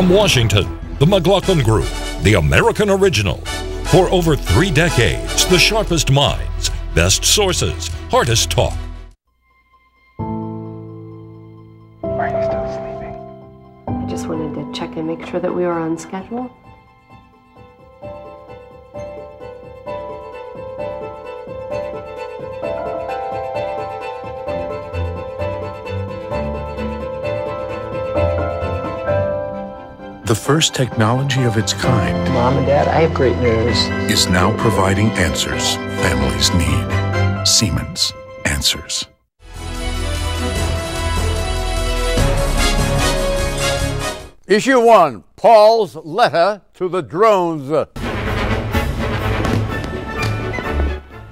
From Washington, the McLaughlin Group, the American original. For over 3 decades, the sharpest minds, best sources, hardest talk. Are you still sleeping? I just wanted to check and make sure that we were on schedule. The first technology of its kind. Mom and Dad, I have great news. Is now providing answers families need. Siemens. Answers. Issue 1, Paul's letter to the drones.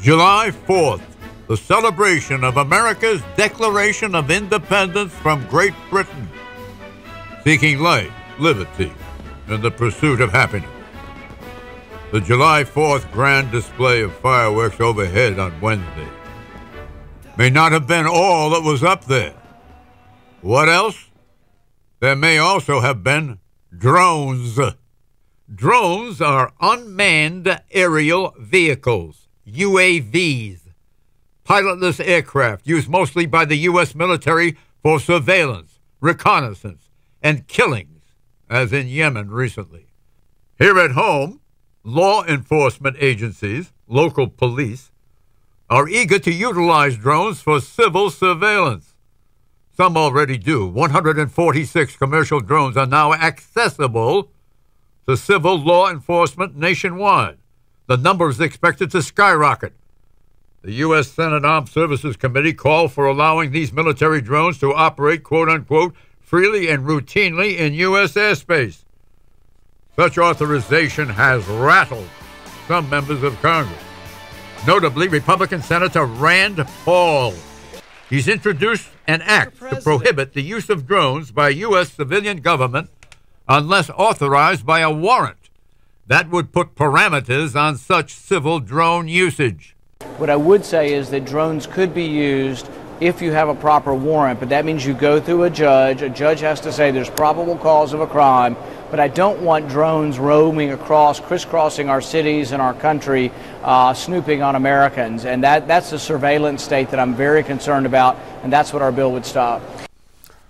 July 4th, the celebration of America's Declaration of Independence from Great Britain. Seeking life, liberty, and the pursuit of happiness. The July 4th grand display of fireworks overhead on Wednesday may not have been all that was up there. What else? There may also have been drones. Drones are unmanned aerial vehicles, UAVs, pilotless aircraft used mostly by the U.S. military for surveillance, reconnaissance, and killings, as in Yemen recently. Here at home, law enforcement agencies, local police, are eager to utilize drones for civil surveillance. Some already do. 146 commercial drones are now accessible to civil law enforcement nationwide. The number is expected to skyrocket. The U.S. Senate Armed Services Committee called for allowing these military drones to operate, quote-unquote, freely and routinely in U.S. airspace. Such authorization has rattled some members of Congress, notably Republican Senator Rand Paul. He's introduced an act to prohibit the use of drones by U.S. civilian government unless authorized by a warrant. That would put parameters on such civil drone usage. What I would say is that drones could be used if you have a proper warrant, but that means you go through a judge. A judge has to say there's probable cause of a crime, but I don't want drones roaming across, crisscrossing our cities and our country, snooping on Americans. And that's the surveillance state that I'm very concerned about, and that's what our bill would stop.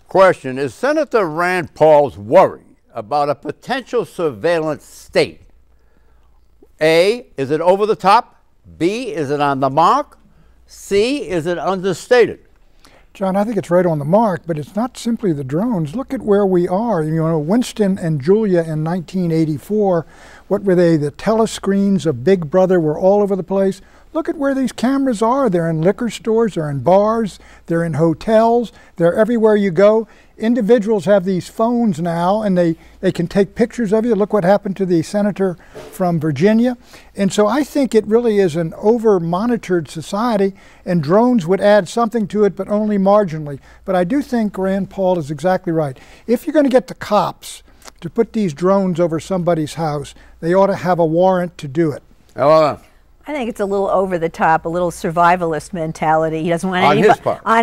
Question, is Senator Rand Paul's worry about a potential surveillance state? A, is it over the top? B, is it on the mark? C, is it understated? John, I think it's right on the mark, but it's not simply the drones. Look at where we are. You know, Winston and Julia in 1984, what were they? The telescreens of Big Brother were all over the place. Look at where these cameras are. They're in liquor stores, they're in bars, they're in hotels, they're everywhere you go. Individuals have these phones now, and they can take pictures of you. Look what happened to the senator from Virginia. And so I think it really is an over-monitored society, and drones would add something to it, but only marginally. But I do think Rand Paul is exactly right. If you're going to get the cops to put these drones over somebody's house, they ought to have a warrant to do it. I think it's a little over the top, a little survivalist mentality. He doesn't want on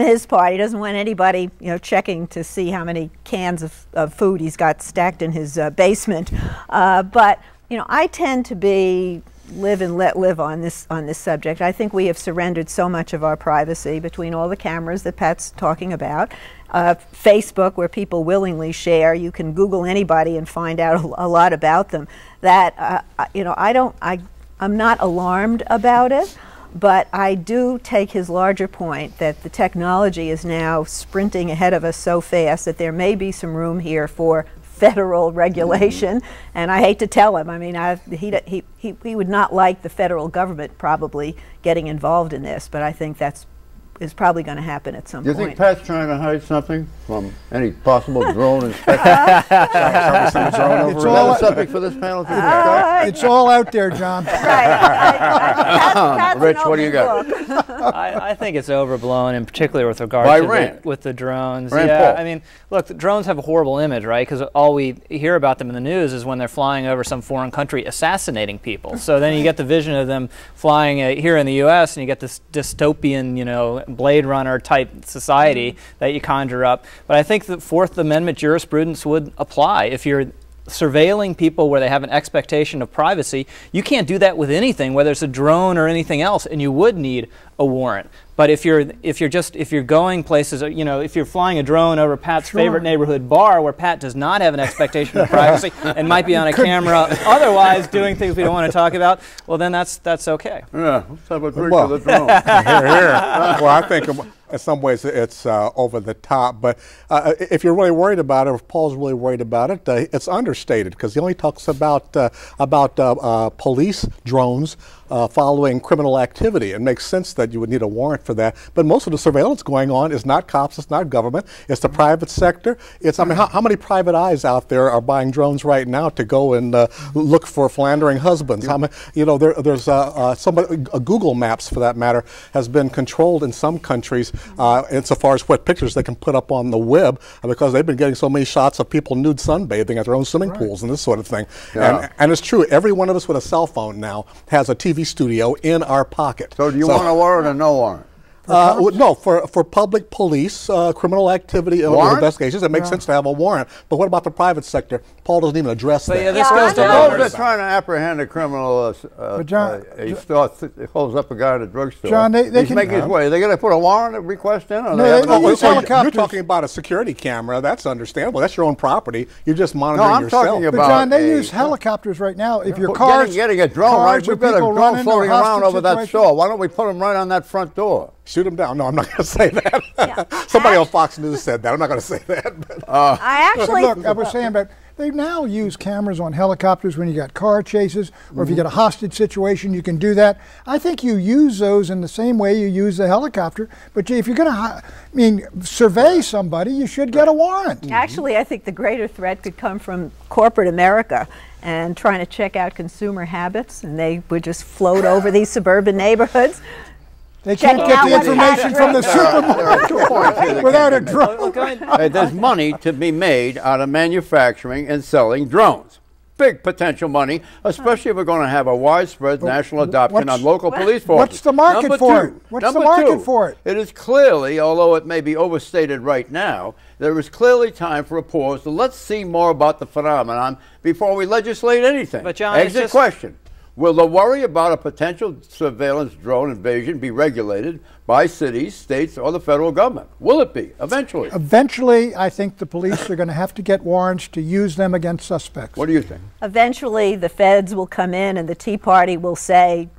his part. He doesn't want anybody, checking to see how many cans of food he's got stacked in his basement. But I tend to be live and let live on this subject. I think we have surrendered so much of our privacy between all the cameras that Pat's talking about. Facebook, where people willingly share. You can Google anybody and find out a lot about them. That I'm not alarmed about it, but I do take his larger point that the technology is now sprinting ahead of us so fast that there may be some room here for federal regulation. And I hate to tell him, I mean, he would not like the federal government probably getting involved in this, but I think that's is probably going to happen at some point. Do you think Pat's trying to hide something from any possible drone inspection? It's all a subject for this panel to discuss. It's all out there, John. Rich, what do you got? I think it's overblown, and particularly with regard to the drones. Yeah, I mean, look, the drones have a horrible image, right? Because all we hear about them in the news is when they're flying over some foreign country assassinating people. So then you get the vision of them flying here in the U.S., and you get this dystopian, Blade Runner type society that you conjure up. But I think the Fourth Amendment jurisprudence would apply. If you're surveilling people where they have an expectation of privacy. You can't do that with anything, whether it's a drone or anything else, and you would need a warrant. But if you're going places, you know, if you're flying a drone over Pat's favorite neighborhood bar where Pat does not have an expectation of privacy and might be on a camera otherwise doing things we don't want to talk about, well, then that's okay. Yeah, let's have a drink of the drone. Well, I think in some ways it's over the top, but if you're really worried about it, if Paul's really worried about it, it's understated, because he only talks about police drones following criminal activity. It makes sense that you would need a warrant for that, but most of the surveillance going on is not cops, it's not government, it's the private sector. It's, I mean, how many private eyes out there are buying drones right now to go and look for philandering husbands? How many, you know, there's Google Maps, for that matter, has been controlled in some countries insofar as what pictures they can put up on the web, because they've been getting so many shots of people nude sunbathing at their own swimming pools and this sort of thing. Yeah. And it's true, every one of us with a cell phone now has a TV studio in our pocket. So do you want a warrant or no warrant? No, for public police, criminal activity investigations, it makes sense to have a warrant. But what about the private sector? Paul doesn't even address that. Yeah, this goes to those that are trying to apprehend a criminal. He holds up a guy at a drugstore. John, he's making his way. Are they going to put a warrant request in? Or you're talking about a security camera. That's understandable. That's your own property. You're just monitoring yourself. Talking about. But John, they use helicopters right now. If your car's getting a drone, right? We've got a drone floating around over that store. Why don't we put them right on that front door? Shoot him down. No, I'm not going to say that. Yeah. Somebody on Fox News said that. I'm not going to say that. I actually look. I was saying, but they now use cameras on helicopters when you got car chases, or if you got a hostage situation, you can do that. I think you use those in the same way you use the helicopter. But if you're going to, survey somebody, you should get a warrant. Actually, I think the greater threat could come from corporate America and trying to check out consumer habits, and they would just float over these suburban neighborhoods. They can't get the information from the supermarket without a drone. There's money to be made out of manufacturing and selling drones. Big potential money, especially if we're going to have a widespread national adoption on local police forces. What's the market for it? What's the market for it? It is clearly, although it may be overstated right now, there is clearly time for a pause. So let's see more about the phenomenon before we legislate anything. But John, exit question. Will the worry about a potential surveillance drone invasion be regulated by cities, states, or the federal government? Will it be, eventually? Eventually, I think the police are going to have to get warrants to use them against suspects. What do you think? Eventually, the feds will come in and the Tea Party will say,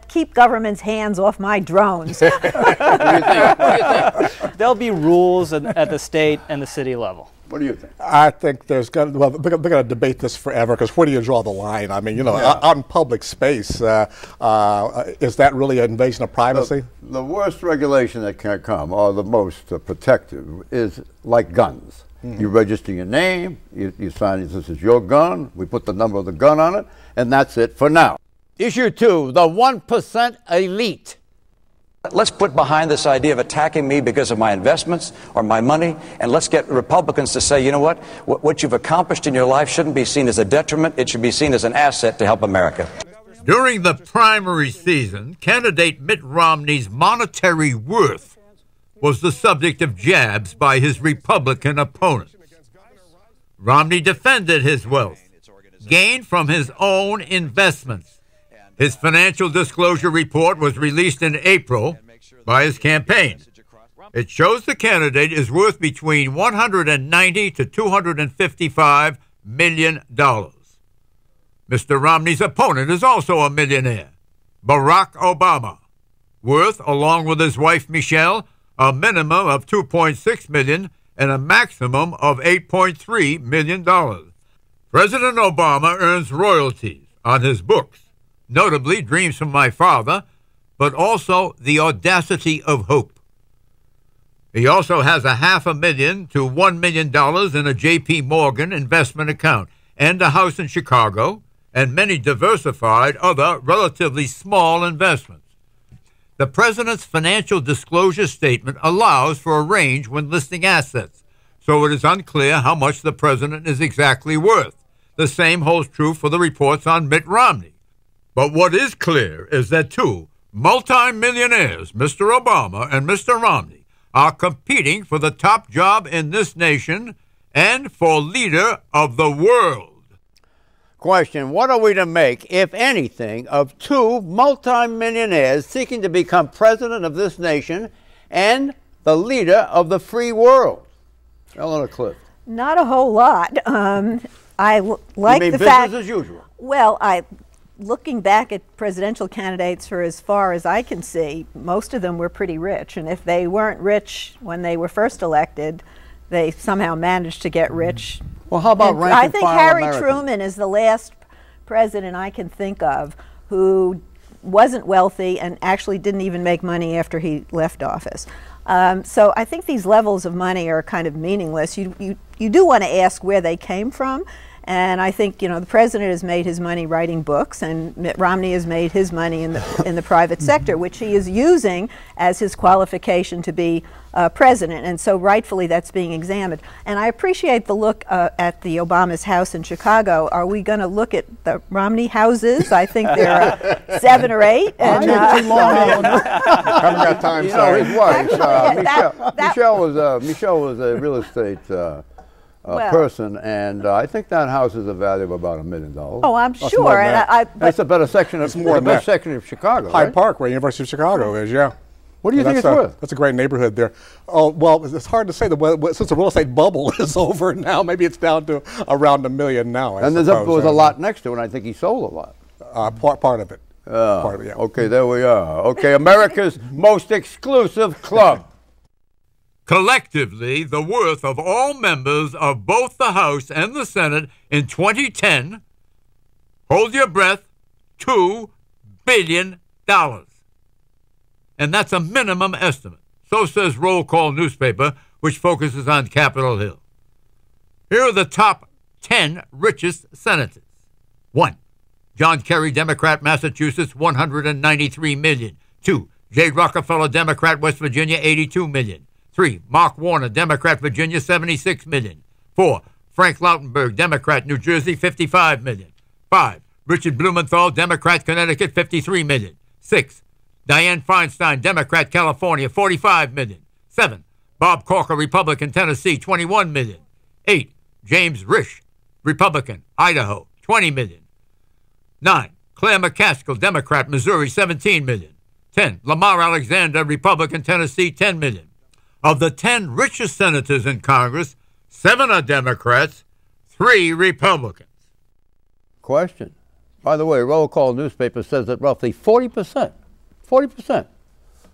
keep government's hands off my drones. What do you think? What do you think? There'll be rules at the state and the city level. What do you think? I think there's going to, they're going to debate this forever, because where do you draw the line? I mean, you know, out in public space, is that really an invasion of privacy? The worst regulation that can come, or the most protective, is like guns. You register your name, you sign this is your gun, we put the number of the gun on it, and that's it for now. Issue 2, the 1% elite. Let's put behind this idea of attacking me because of my investments or my money, and let's get Republicans to say, you know what you've accomplished in your life shouldn't be seen as a detriment, it should be seen as an asset to help America. During the primary season, candidate Mitt Romney's monetary worth was the subject of jabs by his Republican opponents. Romney defended his wealth, gained from his own investments. His financial disclosure report was released in April by his campaign. It shows the candidate is worth between $190 to $255 million. Mr. Romney's opponent is also a millionaire, Barack Obama, worth, along with his wife Michelle, a minimum of $2.6 million and a maximum of $8.3 million. President Obama earns royalties on his books, notably Dreams from My Father, but also The Audacity of Hope. He also has $500,000 to $1 million in a J.P. Morgan investment account, and a house in Chicago, and many diversified other relatively small investments. The president's financial disclosure statement allows for a range when listing assets, so it is unclear how much the president is exactly worth. The same holds true for the reports on Mitt Romney. But what is clear is that two multi-millionaires, Mr. Obama and Mr. Romney, are competing for the top job in this nation and for leader of the world. Question, what are we to make, if anything, of two multimillionaires seeking to become president of this nation and the leader of the free world? Eleanor Cliff. Not a whole lot. I like you mean the business fact, as usual? Well, looking back at presidential candidates for as far as I can see, most of them were pretty rich. And if they weren't rich when they were first elected, they somehow managed to get rich. Well, how about rank I and think file Harry Americans? Truman is the last president I can think of who wasn't wealthy and actually didn't even make money after he left office. So I think these levels of money are kind of meaningless. You do want to ask where they came from. And I think, you know, the president has made his money writing books, and Mitt Romney has made his money in the private sector, which he is using as his qualification to be president. And so rightfully that's being examined. And I appreciate the look at the Obama's house in Chicago. Are we going to look at the Romney houses? I think there are 7 or 8. And, haven't got time. You know, his wife, Michelle was a real estate person, and I think that house is a value of about $1 million. Oh, I'm sure. And that's a better section of the best section of Chicago. Hyde right? Park, where University of Chicago is, yeah. What do you think it's worth? That's a great neighborhood there. Oh, well, it's hard to say. Since the real estate bubble is over now, maybe it's down to around $1 million now. And there was a lot next to it, and I think he sold a lot. Part of it. Part of it, yeah. Okay, there we are. Okay, America's most exclusive club. Collectively, the worth of all members of both the House and the Senate in 2010, hold your breath, $2 billion. And that's a minimum estimate. So says Roll Call newspaper, which focuses on Capitol Hill. Here are the top 10 richest senators. 1. John Kerry, Democrat, Massachusetts, $193 million. 2. J. Rockefeller, Democrat, West Virginia, $82 million. 3. Mark Warner, Democrat, Virginia, $76 million. 4. Frank Lautenberg, Democrat, New Jersey, $55 million. 5. Richard Blumenthal, Democrat, Connecticut, $53 million. 6. Dianne Feinstein, Democrat, California, $45 million. 7. Bob Corker, Republican, Tennessee, $21 million. 8. James Risch, Republican, Idaho, $20 million. 9. Claire McCaskill, Democrat, Missouri, $17 million. 10. Lamar Alexander, Republican, Tennessee, $10 million. Of the 10 richest senators in Congress, 7 are Democrats, 3 Republicans. Question. By the way, Roll Call newspaper says that roughly 40%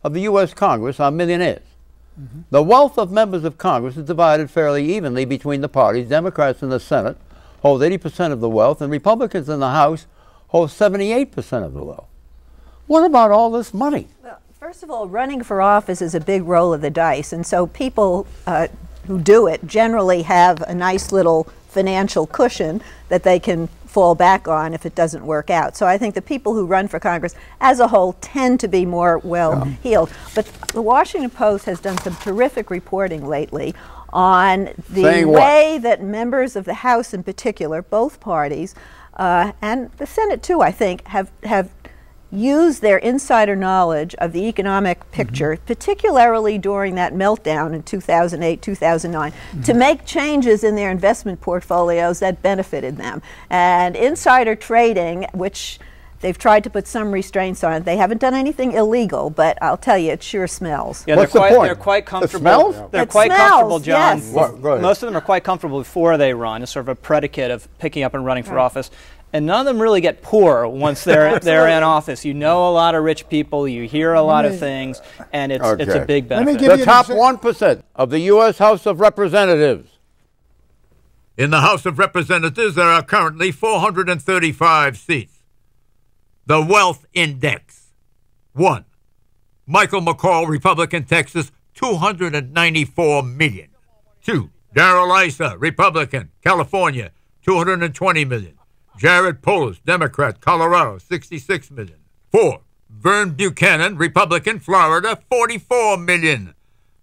of the U.S. Congress are millionaires. Mm-hmm. The wealth of members of Congress is divided fairly evenly between the parties. Democrats in the Senate hold 80% of the wealth, and Republicans in the House hold 78% of the wealth. What about all this money? Well, first of all, running for office is a big roll of the dice, and so people who do it generally have a nice little financial cushion that they can fall back on if it doesn't work out. So I think the people who run for Congress as a whole tend to be more well-heeled. But the Washington Post has done some terrific reporting lately on the way that members of the House in particular, both parties, and the Senate too, I think, have used their insider knowledge of the economic picture, particularly during that meltdown in 2008, 2009, to make changes in their investment portfolios that benefited them. And insider trading, which they've tried to put some restraints on it. They haven't done anything illegal, but I'll tell you, it sure smells. Yeah, What's the point? They're quite comfortable. It smells? They're quite comfortable, John. Yes. Most of them are quite comfortable before they run. It's sort of a predicate of picking up and running for office. And none of them really get poor once they're in office. You know a lot of rich people, you hear a lot of things, and it's a big benefit. The top 1% of the U.S. House of Representatives. In the House of Representatives, there are currently 435 seats. The Wealth Index. 1. Michael McCall, Republican, Texas, $294 million. 2. Darrell Issa, Republican, California, $220 million. Jared Polis, Democrat, Colorado, $66 million. 4. Vern Buchanan, Republican, Florida, $44 million.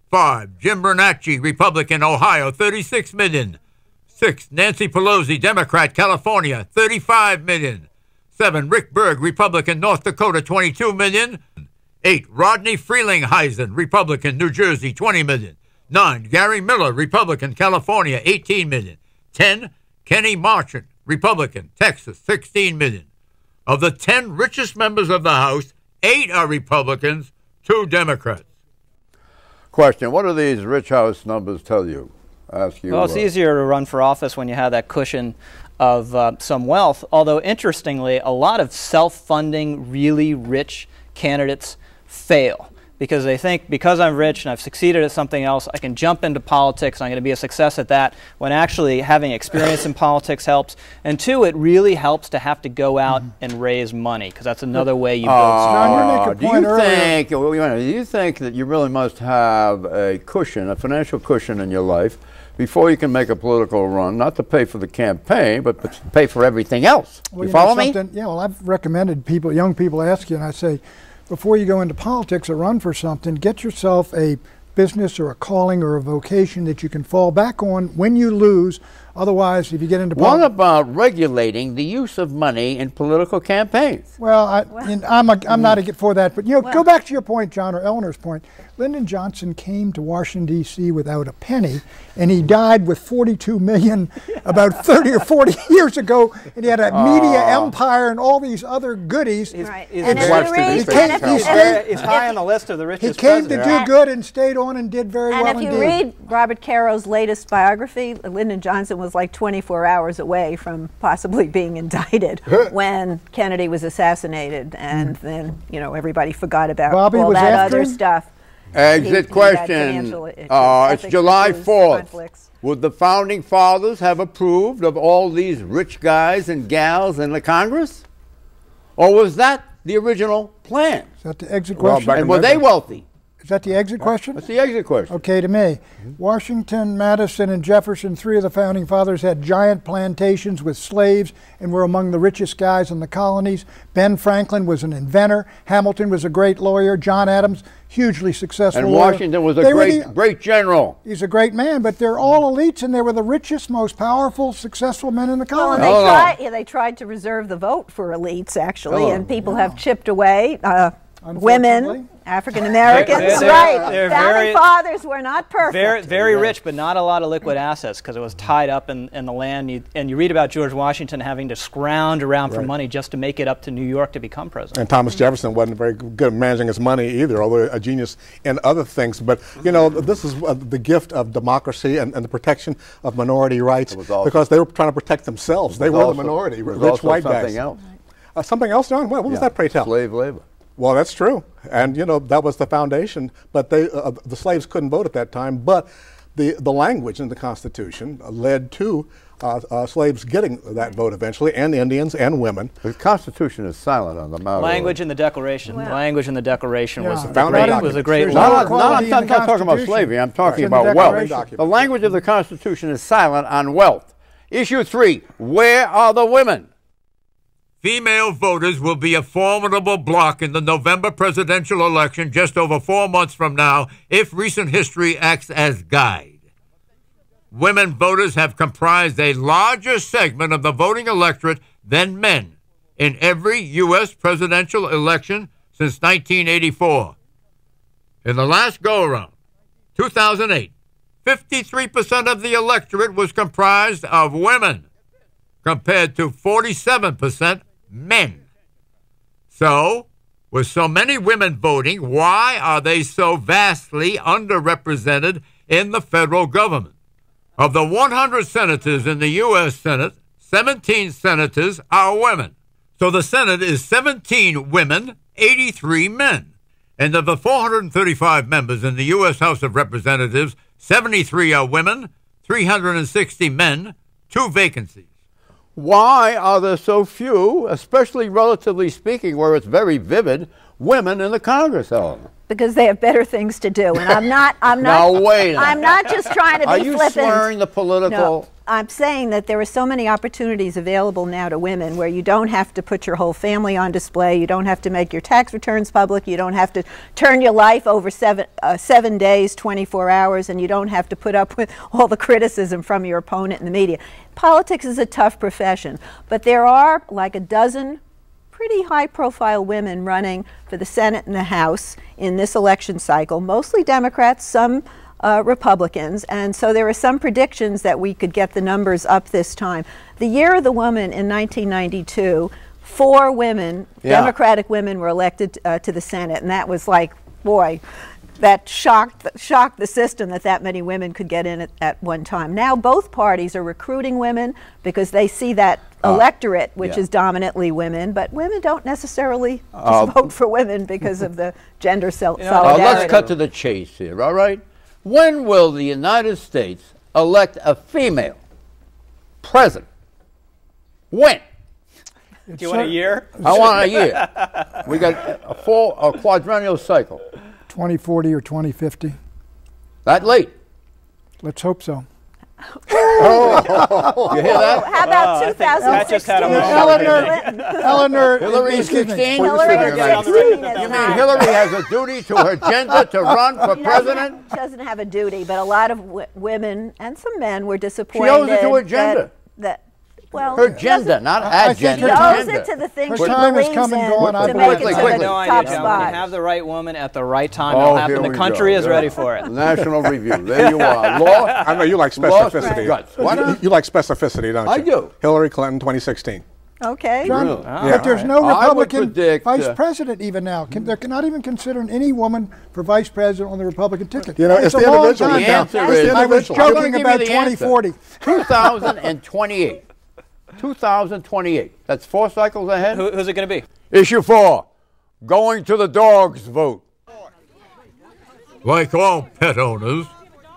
5. Jim Bernacchi, Republican, Ohio, $36 million. 6. Nancy Pelosi, Democrat, California, $35 million. 7. Rick Berg, Republican, North Dakota, $22 million. 8. Rodney Frelinghuysen, Republican, New Jersey, $20 million. 9. Gary Miller, Republican, California, $18 million. 10. Kenny Marchant, Republican. Texas, 16 million. Of the 10 richest members of the House, 8 are Republicans, 2 Democrats. Question, what do these rich house numbers tell you? Ask you. Well, it's easier to run for office when you have that cushion of some wealth, although interestingly, a lot of self-funding, really rich candidates fail because they think because I'm rich and I've succeeded at something else, I can jump into politics and I'm going to be a success at that, when actually having experience in politics helps. And 2, it really helps to have to go out and raise money, because that's another way you build do you think that you really must have a cushion, a financial cushion in your life before you can make a political run, not to pay for the campaign, but to pay for everything else? Well, you follow me? Yeah, well, I've recommended people, young people ask you, and I say, before you go into politics or run for something, get yourself a business or a calling or a vocation that you can fall back on when you lose. Otherwise, if you get into politics... What about regulating the use of money in political campaigns? Well, I'm not for that, but go back to your point, John, or Eleanor's point. Lyndon Johnson came to Washington, D.C. without a penny, and he died with $42 million about 30 or 40 years ago, and he had a media empire and all these other goodies. He's high on the list of the richest He came presidents. to do good and stayed on and did very well indeed. And if you read Robert Caro's latest biography, Lyndon Johnson was like 24 hours away from possibly being indicted when Kennedy was assassinated, and then everybody forgot about all that other stuff. Exit question. It's July 4th. Would the Founding Fathers have approved of all these rich guys and gals in the Congress? Or was that the original plan? Is that the exit question? And were they wealthy? Is that the exit question? That's the exit question. Okay, to me. Washington, Madison, and Jefferson, 3 of the Founding Fathers, had giant plantations with slaves and were among the richest guys in the colonies. Ben Franklin was an inventor. Hamilton was a great lawyer. John Adams, hugely successful and lawyer. Washington was a great general. He's a great man, but they're all elites, and they were the richest, most powerful, successful men in the colony. They tried to reserve the vote for elites, actually, and people have chipped away. Women, African Americans, right? Founding Fathers were not perfect. Very rich, but not a lot of liquid assets because it was tied up in the land. And you read about George Washington having to scrounge around for money just to make it up to New York to become president. And Thomas Jefferson wasn't very good at managing his money either, although a genius in other things. But this is the gift of democracy and the protection of minority rights, because they were trying to protect themselves. They were the minority, rich white guys. Something else, John? What was that, pray tell? Slave labor. Well, that's true, and that was the foundation. But the slaves couldn't vote at that time. But the language in the Constitution led to slaves getting that vote eventually, and Indians and women. The Constitution is silent on the matter. Language in the Declaration. The language in the Declaration was a great. I'm not talking about slavery. I'm talking about wealth. The language of the Constitution is silent on wealth. Issue 3: where are the women? Female voters will be a formidable bloc in the November presidential election just over 4 months from now if recent history acts as guide. Women voters have comprised a larger segment of the voting electorate than men in every U.S. presidential election since 1984. In the last go-around, 2008, 53% of the electorate was comprised of women, compared to 47% men. So, with so many women voting, why are they so vastly underrepresented in the federal government? Of the 100 senators in the U.S. Senate, 17 senators are women. So the Senate is 17 women, 83 men. And of the 435 members in the U.S. House of Representatives, 73 are women, 360 men, 2 vacancies. Why are there so few, especially relatively speaking, where it's very vivid, women in the Congress, Ellen? Because they have better things to do, and I'm not just trying to be flippant. Are you slurring the political? No, I'm saying that there are so many opportunities available now to women where you don't have to put your whole family on display, you don't have to make your tax returns public, you don't have to turn your life over 7 days, 24 hours, and you don't have to put up with all the criticism from your opponent in the media. Politics is a tough profession, but there are like a dozen pretty high-profile women running for the Senate and the House in this election cycle, mostly Democrats, some Republicans. And so there were some predictions that we could get the numbers up this time. The year of the woman in 1992, 4 women, Democratic women, were elected to the Senate, and that was like, boy, that shocked the system that many women could get in at one time. Now both parties are recruiting women because they see that electorate, which is dominantly women, but women don't necessarily just vote for women because of the gender solidarity. Let's cut to the chase here, all right? When will the United States elect a female president? When? Do you want a year? I want a year. We got a quadrennial cycle. 2040 or 2050. That late? Let's hope so. Oh, you hear that? How about 2016? Eleanor, Hillary is 16? Hillary is 16. You mean Hillary has a duty to her gender to run for president? She doesn't have a duty, but a lot of women and some men were disappointed. She owes it to her gender. Well, her gender, not agenda. She owes it to the things she believes in to make it to the top spot. You have the right woman at the right time. It'll happen. The country is ready for it. National Review. There you are. Law. I know you like specificity. You like specificity, don't you? I do. Hillary Clinton, 2016. Okay. John, but there's no Republican vice president even now. They're not even considering any woman for vice president on the Republican ticket. You know, it's the individual. The answer is, I was joking about 2040. 2028. 2028. That's 4 cycles ahead. Who's it going to be? Issue 4. Going to the dogs vote. Like all pet owners,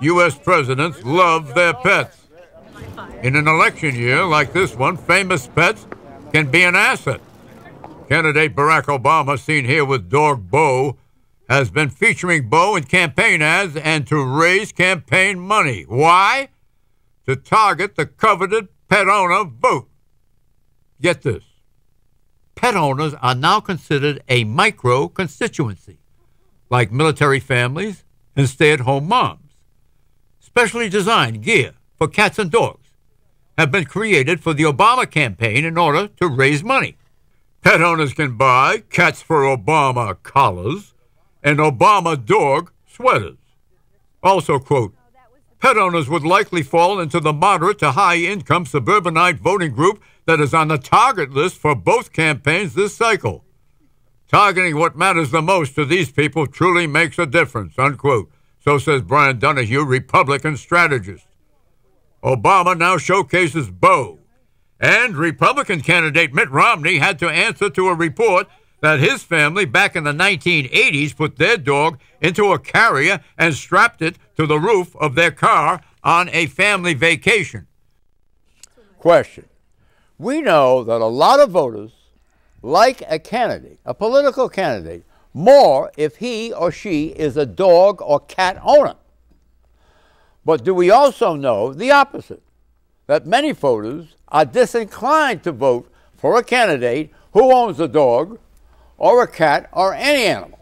U.S. presidents love their pets. In an election year like this one, famous pets can be an asset. Candidate Barack Obama, seen here with dog Bo, has been featuring Bo in campaign ads and to raise campaign money. Why? To target the coveted pet owner vote. Get this. Pet owners are now considered a micro-constituency, like military families and stay-at-home moms. Specially designed gear for cats and dogs have been created for the Obama campaign in order to raise money. Pet owners can buy Cats for Obama collars and Obama dog sweaters. Also, quote, pet owners would likely fall into the moderate to high-income suburbanite voting group that is on the target list for both campaigns this cycle. Targeting what matters the most to these people truly makes a difference, unquote. So says Brian Donahue, Republican strategist. Obama now showcases Bo. And Republican candidate Mitt Romney had to answer to a report that his family back in the 1980s put their dog into a carrier and strapped it to the roof of their car on a family vacation. Question. We know that a lot of voters like a candidate, a political candidate, more if he or she is a dog or cat owner. But do we also know the opposite? That many voters are disinclined to vote for a candidate who owns a dog or a cat or any animal.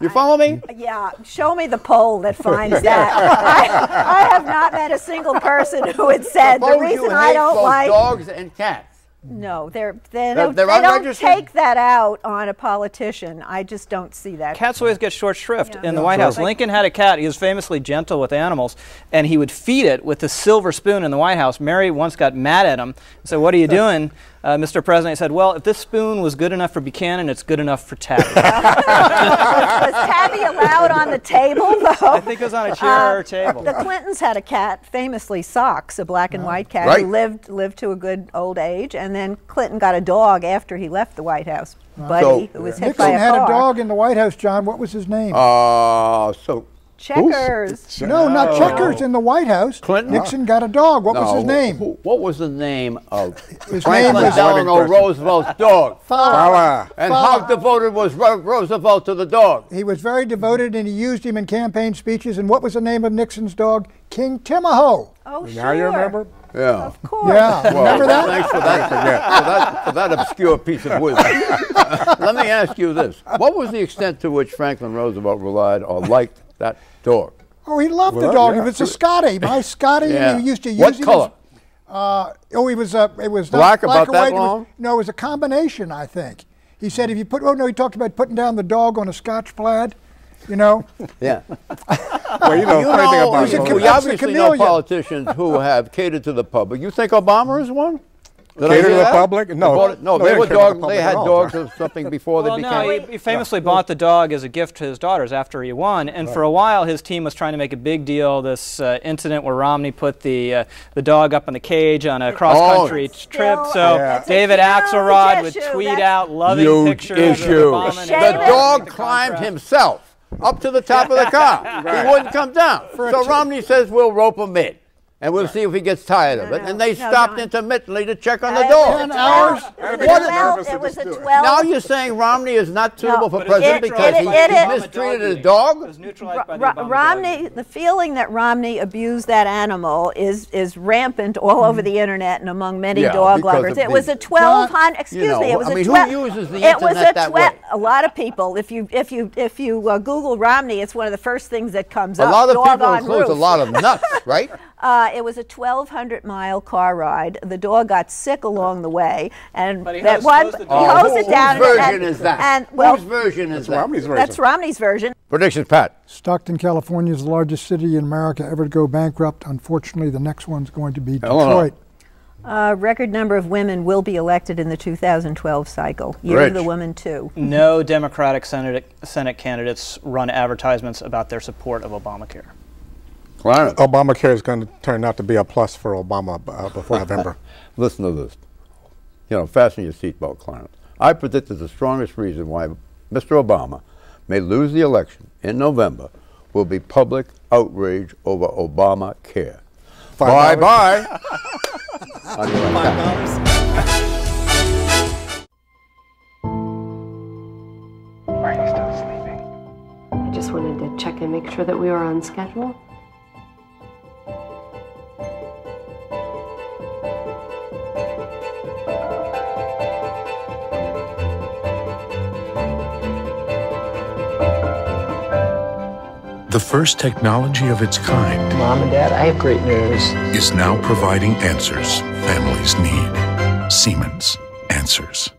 You follow me? Yeah, show me the poll that finds that. I have not met a single person who had said the reason I don't like dogs and cats. No, they don't take that out on a politician. I just don't see that. Cats always get short shrift in the White House. Lincoln had a cat. He was famously gentle with animals, and he would feed it with a silver spoon in the White House. Mary once got mad at him and said, "What are you doing, Mr. President?" He said, "Well, if this spoon was good enough for Buchanan, it's good enough for Tabby." Was Tabby allowed on the table, though? I think it was on a chair or a table. The Clintons had a cat, famously Socks, a black and white cat who lived to a good old age, and then Clinton got a dog after he left the White House. Buddy, who was hit by a car. Nixon had a dog in the White House, John. What was his name? Checkers. No, not Checkers in the White House. Clinton? Nixon got a dog. What was his name? What was the name of Franklin Delano Roosevelt's dog? Fowler. And how devoted was Roosevelt to the dog? He was very devoted, and he used him in campaign speeches. And what was the name of Nixon's dog? King Timahoe. Oh, sure. Now you remember? Yeah. Of course. Yeah. Well, remember that? Thanks for that obscure piece of wisdom. Let me ask you this. What was the extent to which Franklin Roosevelt relied or liked that dog? Oh, he loved the dog. It was a Scotty. My Scotty, and he used to use What color? It was black, not black about or that white. long? No, it was a combination, I think. He said if you put, he talked about putting down the dog on a Scotch plaid. You know? Yeah. Well, you know, we obviously know politicians who have catered to the public. You think Obama is one? Catered to the public? No. No, they were dogs. They had dogs or something before they became. No, he famously bought the dog as a gift to his daughters after he won, and for a while his team was trying to make a big deal. This incident where Romney put the dog up in the cage on a cross-country trip. So David Axelrod would tweet out loving pictures of Obama. The dog climbed himself up to the top of the car. He wouldn't come down. So Romney says we'll rope him in. And we'll see if he gets tired of it. And they stopped intermittently to check on the dog. 10 hours? It was a 12. Now you're saying Romney is not suitable for president because he mistreated a dog? Romney, the feeling that Romney abused that animal is rampant all over the internet and among many dog lovers. It was a 1,200. Excuse me. It was a 12. Who uses the internet that way? A lot of people. If you Google Romney, it's one of the first things that comes up. A lot of people includes a lot of nuts, right? It was a 1,200-mile car ride. The dog got sick along the way, and he hosed it down. Whose version is that? Whose version is that? Romney's version. That's Romney's version. Predictions, Pat. Stockton, California is the largest city in America ever to go bankrupt. Unfortunately, the next one's going to be Detroit. Record number of women will be elected in the 2012 cycle. Year of the Woman, too. No Democratic Senate candidates run advertisements about their support of Obamacare. Obamacare is going to turn out to be a plus for Obama before November. Listen to this. You know, fasten your seatbelt, Clarence. I predict that the strongest reason why Mr. Obama may lose the election in November will be public outrage over Obamacare. Bye-bye. Why are you still sleeping? I just wanted to check and make sure that we were on schedule. The first technology of its kind. Mom and Dad, I have great news. Is now providing answers families need. Siemens. Answers.